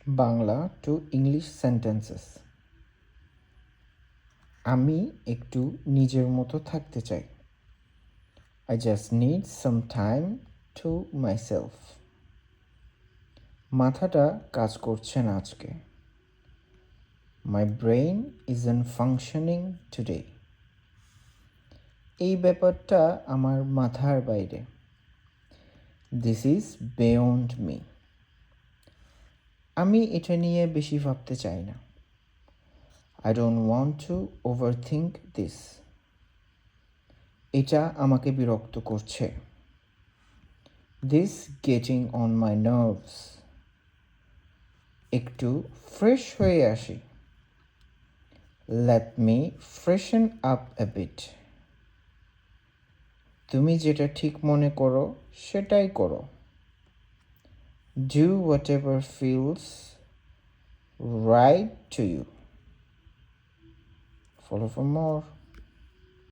Bangla to English sentences. আমি একটু নিজের মতো থাকতে চাই। I just need some time to myself. মাথাটা কাজ করছে না আজকে। My brain isn't functioning today. এই ব্যাপারটা আমার মাথার বাইরে। This is beyond me. আমি এটা নিয়ে বেশি ভাবতে চাই না। I don't want to overthink this. এটা আমাকে বিরক্ত করছে। This getting on my nerves. একটু ফ্রেশ হয়ে আসি। Let me freshen up a bit. তুমি যেটা ঠিক মনে করো সেটাই করো। Do whatever feels right to you. Follow for more.